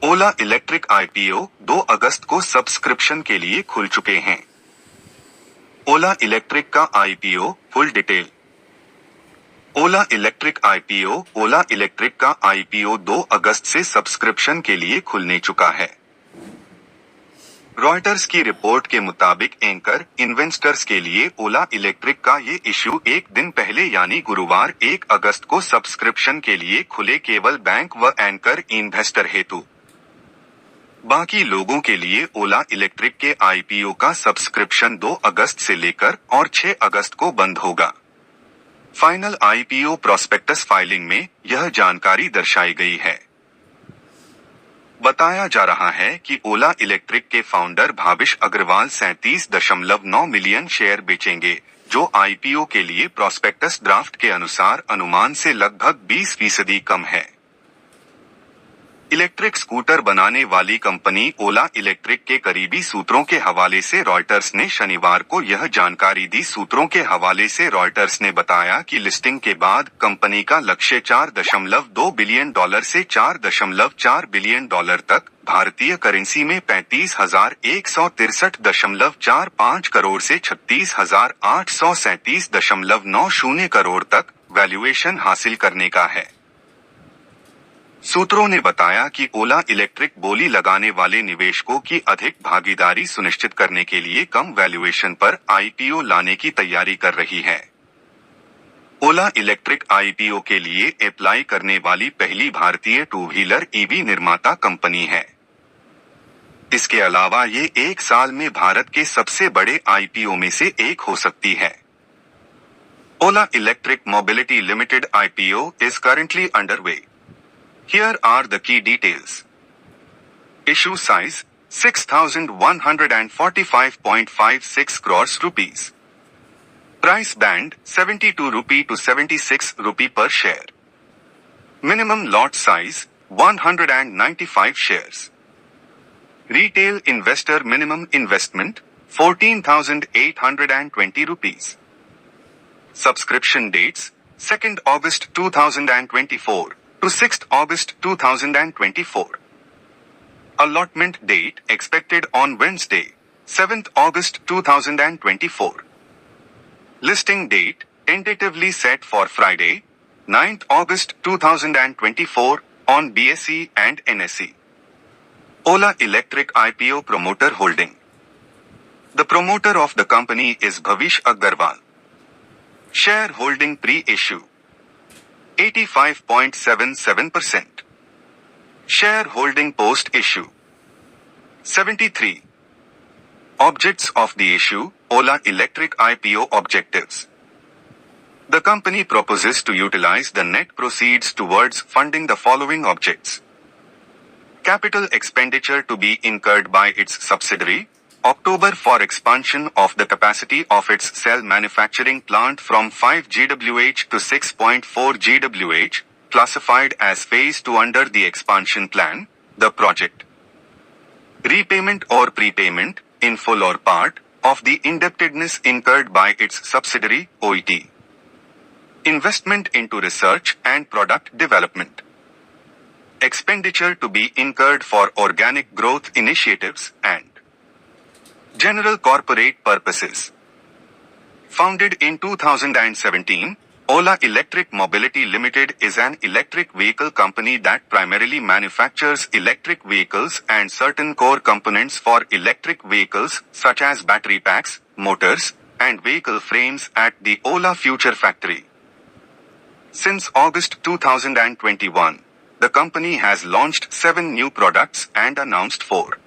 ओला electric IPO 2 अगस्त को subscription के लिए खुल चुके हैं। ओला इलेक्ट्रिक का आईपीओ फुल डिटेल। ओला इलेक्ट्रिक का आईपीओ 2 अगस्त से सब्सक्रिप्शन के लिए खुलने चुका है। रॉयटर्स की रिपोर्ट के मुताबिक एंकर इन्वेस्टर्स के लिए ओला इलेक्ट्रिक का ये इश्यू एक दिन पहले यानी गुरुवार 1 अगस्त को सब्सक्रिप्शन के लिए खुले केवल बैंक व एंकर इन्वेस्टर हेतु। बाकी लोगों के लिए ओला इलेक्ट्रिक के आईपीओ का सब्सक्रिप्शन 2 अगस्त से लेकर और 6 अगस्त को बंद होगा। फाइनल आईपीओ प्रोस्पेक्टस फाइलिंग में यह जानकारी दर्शाई गई है। बताया जा रहा है कि ओला इलेक्ट्रिक के founder Bhavish Aggarwal 37.9 million share बेचेंगे, जो आईपीओ के लिए प्रोस्पेक्टस ड्राफ्ट के अनुसार अनुमान से लगभग 20% कम है। इलेक्ट्रिक स्कूटर बनाने वाली कंपनी ओला इलेक्ट्रिक के करीबी सूत्रों के हवाले से रॉयटर्स ने शनिवार को यह जानकारी दी। सूत्रों के हवाले से रॉयटर्स ने बताया कि लिस्टिंग के बाद कंपनी का लक्ष्य $4.2 बिलियन से $4.4 बिलियन तक, भारतीय करेंसी में 35,163.45 करोड़ से 36,837.90 करोड़ तक वैल्यूएशन हासिल करने का है। सूत्रों ने बताया कि ओला इलेक्ट्रिक बोली लगाने वाले निवेशकों की अधिक भागीदारी सुनिश्चित करने के लिए कम वैल्यूएशन पर आईपीओ लाने की तैयारी कर रही है। ओला इलेक्ट्रिक आईपीओ के लिए अप्लाई करने वाली पहली भारतीय टू व्हीलर ईवी निर्माता कंपनी है। इसके अलावा ये एक साल में भारत के सबसे बड़े आईपीओ में से एक हो सकती है। Ola electric mobility limited IPO is currently underway. Here are the key details. Issue size 6,145.56 crores rupees. Price band 72 rupee to 76 rupee per share. Minimum lot size 195 shares. Retail investor minimum investment 14,820 rupees. Subscription dates 2nd August 2024 to 6th August 2024. Allotment date expected on Wednesday, 7th August 2024. Listing date tentatively set for Friday, 9th August 2024 on BSE and NSE. Ola Electric IPO Promoter Holding. The promoter of the company is Bhavish Agarwal. Shareholding pre-issue 85.77%. Shareholding post-issue 73. Objects of the issue: Ola Electric IPO objectives. The company proposes to utilize the net proceeds towards funding the following objects. Capital expenditure to be incurred by its subsidiary October for expansion of the capacity of its cell manufacturing plant from 5 GWh to 6.4 GWh, classified as phase 2 under the expansion plan, the project. Repayment or prepayment, in full or part, of the indebtedness incurred by its subsidiary OET. Investment into research and product development. Expenditure to be incurred for organic growth initiatives and general corporate purposes. Founded in 2017, Ola Electric Mobility Limited is an electric vehicle company that primarily manufactures electric vehicles and certain core components for electric vehicles such as battery packs, motors, and vehicle frames at the Ola Future Factory. Since August 2021, the company has launched 7 new products and announced 4.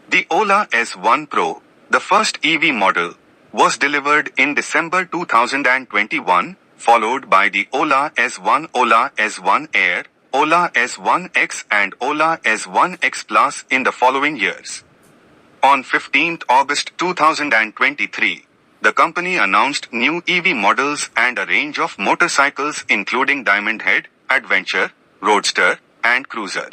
The Ola S1 Pro, the first EV model, was delivered in December 2021, followed by the Ola S1, Ola S1 Air, Ola S1 X and Ola S1 X Plus in the following years. On 15th August 2023, the company announced new EV models and a range of motorcycles including Diamond Head, Adventure, Roadster, and Cruiser.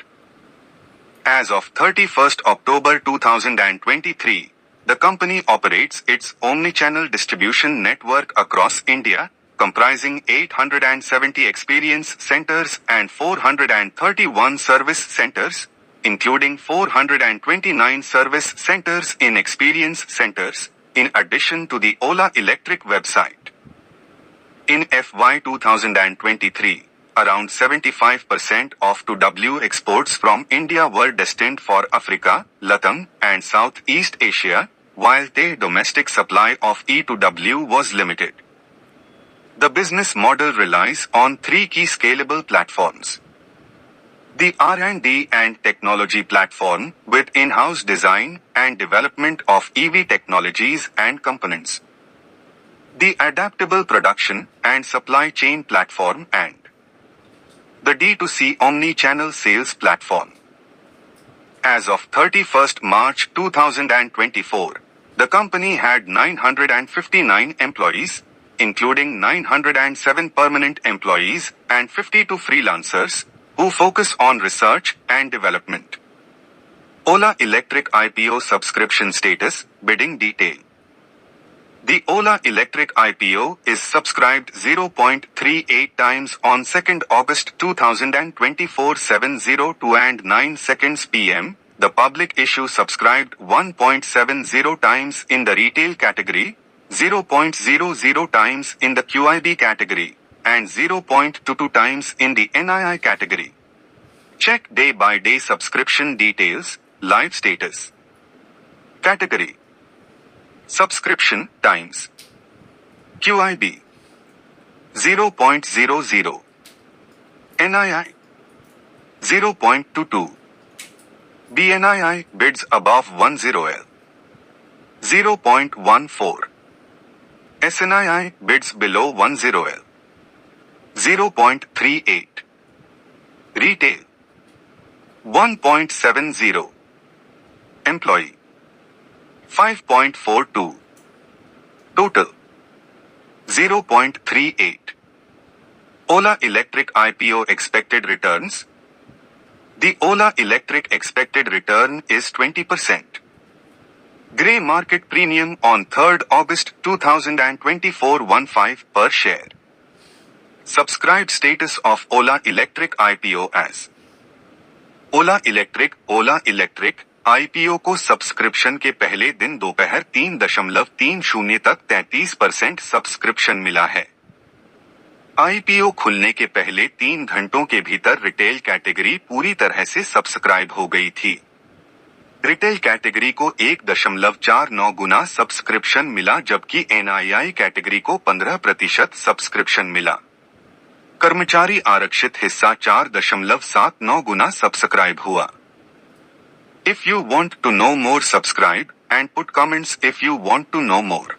As of 31st October 2023, the company operates its omni-channel distribution network across India, comprising 870 experience centers and 431 service centers, including 429 service centers in experience centers, in addition to the Ola Electric website. In FY 2023, around 75% of 2W exports from India were destined for Africa, LATAM, and Southeast Asia, while their domestic supply of E2W was limited. The business model relies on three key scalable platforms. The R&D and technology platform, with in-house design and development of EV technologies and components. The adaptable production and supply chain platform and the D2C omni-channel sales platform. As of 31st March 2024, the company had 959 employees, including 907 permanent employees and 52 freelancers, who focus on research and development. Ola Electric IPO subscription status, bidding detail. The Ola Electric IPO is subscribed 0.38 times on 2nd August 2024 7:02 and 9 seconds PM. The public issue subscribed 1.70 times in the retail category, 0.00 times in the QIB category, and 0.22 times in the NII category. Check day-by-day subscription details, live status. Category: subscription times. QIB 0.00, NII 0.22, BNII bids above 10L 0.14, SNII bids below 10L 0.38, retail 1.70, employee 5.42, total 0.38. Ola Electric IPO expected returns. The Ola Electric expected return is 20%. Grey market premium on 3rd August 2024 15 per share. Subscribed status of Ola Electric IPO as Ola Electric IPO को subscription के पहले दिन दोपहर 3.30 तक 33% subscription मिला है। IPO खुलने के पहले 3 घंटों के भीतर रिटेल कैटेगरी पूरी तरह से सब्सक्राइब हो गई थी। रिटेल कैटेगरी को 1.49 गुना सब्सक्रिप्शन मिला, जबकि NII कैटेगरी को 15% सब्सक्रिप्शन मिला। कर्मचारी आरक्षित हिस्सा 4.79 गुना सब्सक्राइब हुआ। If you want to know more, subscribe and put comments if you want to know more.